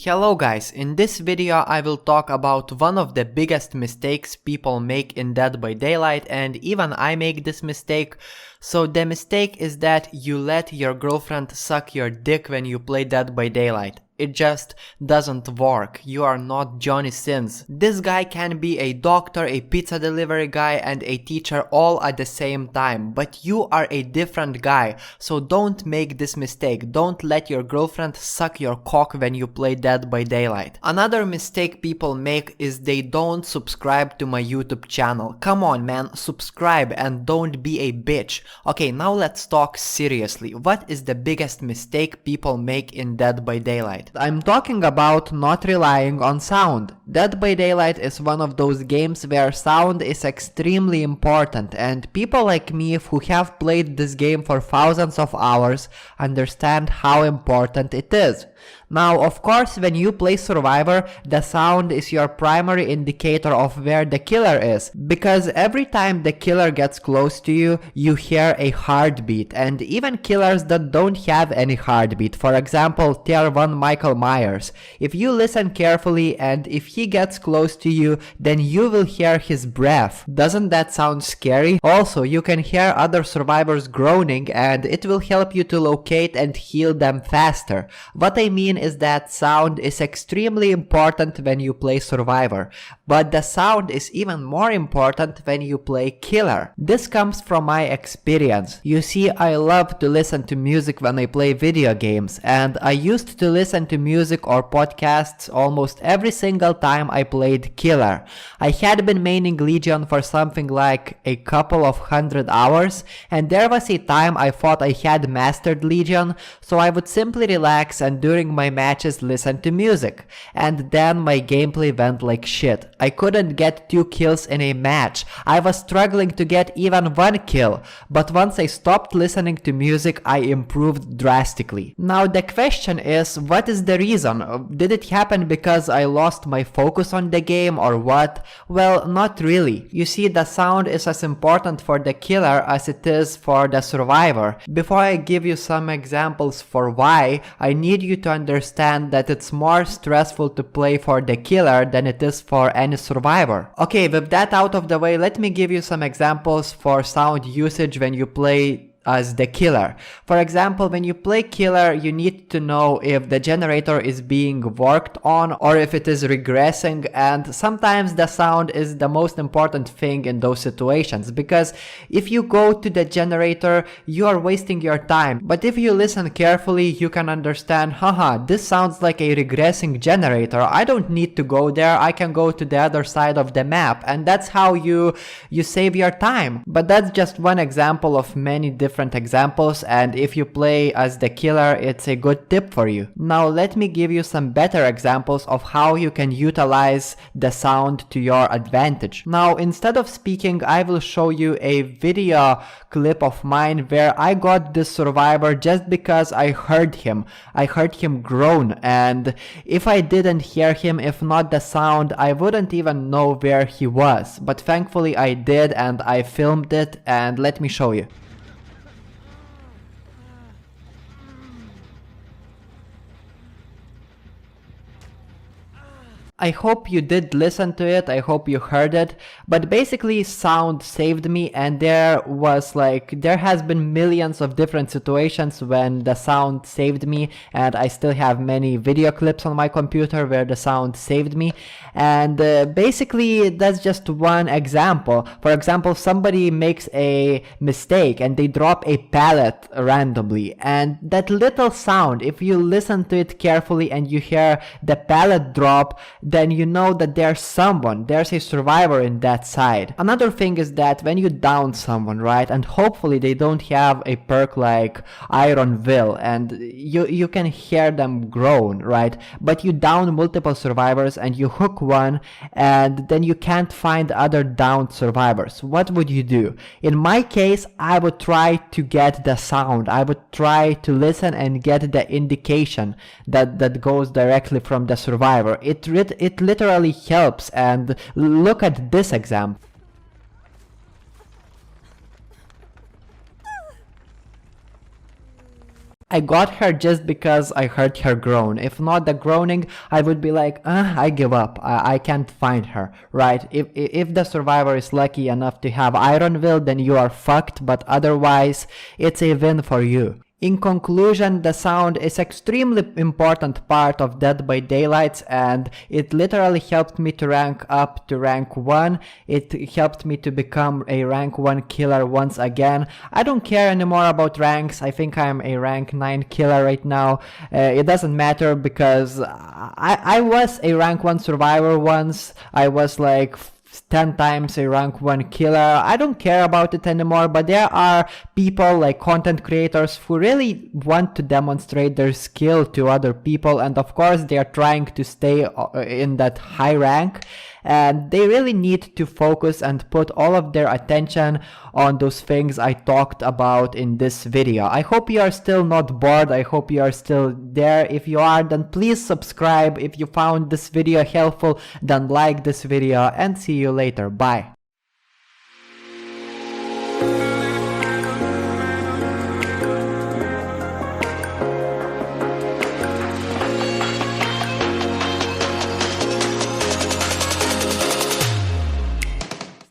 Hello guys, in this video I will talk about one of the biggest mistakes people make in Dead by Daylight, and even I make this mistake. So the mistake is that you let your girlfriend suck your dick when you play Dead by Daylight. It just doesn't work. You are not Johnny Sins. This guy can be a doctor, a pizza delivery guy, and a teacher all at the same time. But you are a different guy. So don't make this mistake. Don't let your girlfriend suck your cock when you play Dead by Daylight. Another mistake people make is they don't subscribe to my YouTube channel. Come on man, subscribe and don't be a bitch. Okay, now let's talk seriously. What is the biggest mistake people make in Dead by Daylight? I'm talking about not relying on sound. Dead by Daylight is one of those games where sound is extremely important, and people like me who have played this game for thousands of hours understand how important it is. Now, of course, when you play Survivor, the sound is your primary indicator of where the killer is, because every time the killer gets close to you, you hear a heartbeat, and even killers that don't have any heartbeat, for example, Tier 1 Michael Myers, if you listen carefully and if he gets close to you, then you will hear his breath. Doesn't that sound scary? Also, you can hear other survivors groaning, and it will help you to locate and heal them faster. What I mean is that sound is extremely important when you play Survivor, but the sound is even more important when you play Killer. This comes from my experience. You see, I love to listen to music when I play video games, and I used to listen to music or podcasts almost every single time I played Killer. I had been maining Legion for something like a couple of 100 hours, and there was a time I thought I had mastered Legion, so I would simply relax and during my matches listen to music, and then my gameplay went like shit. I couldn't get 2 kills in a match. I was struggling to get even 1 kill, but once I stopped listening to music, I improved drastically. Now the question is, what is the reason? Did it happen because I lost my focus on the game or what? Well, not really. You see, the sound is as important for the killer as it is for the survivor. Before I give you some examples for why, I need you to understand that it's more stressful to play for the killer than it is for any survivor. Okay, with that out of the way, let me give you some examples for sound usage when you play as the killer. For example, when you play killer, you need to know if the generator is being worked on or if it is regressing, and sometimes the sound is the most important thing in those situations, because if you go to the generator, you are wasting your time, but if you listen carefully, you can understand, haha, this sounds like a regressing generator, I don't need to go there, I can go to the other side of the map, and that's how you save your time. But that's just one example of many different examples, and if you play as the killer, it's a good tip for you. Now let me give you some better examples of how you can utilize the sound to your advantage. Now instead of speaking, I will show you a video clip of mine where I got this survivor just because I heard him groan, and if I didn't hear him, if not the sound, I wouldn't even know where he was, but thankfully I did, and I filmed it, and let me show you. I hope you did listen to it, I hope you heard it, but basically sound saved me, and there has been millions of different situations when the sound saved me, and I still have many video clips on my computer where the sound saved me, and basically that's just one example. For example, somebody makes a mistake and they drop a pallet randomly, and that little sound, if you listen to it carefully and you hear the pallet drop, then you know that there's a survivor in that side. Another thing is that when you down someone, right, and hopefully they don't have a perk like ayrun will, and you can hear them groan, right, but you down multiple survivors and you hook one, and then you can't find other downed survivors. What would you do? In my case, I would try to get the sound. I would try to listen and get the indication that goes directly from the survivor. It literally helps, and look at this example. I got her just because I heard her groan. If not the groaning, I would be like, I give up. I can't find her, right? If the survivor is lucky enough to have Ironville, then you are fucked, but otherwise, it's a win for you. In conclusion, the sound is extremely important part of Dead by Daylight, and it literally helped me to rank up to rank 1. It helped me to become a rank 1 killer once again. I don't care anymore about ranks. I think I'm a rank 9 killer right now. It doesn't matter because I was a rank 1 survivor once. I was like 10 times a rank 1 killer. I don't care about it anymore, but there are people like content creators who really want to demonstrate their skill to other people, and of course they are trying to stay in that high rank, and they really need to focus and put all of their attention on those things I talked about in this video. I hope you are still not bored. I hope you are still there. If you are, then please subscribe. If you found this video helpful, then like this video, and see you later. Bye.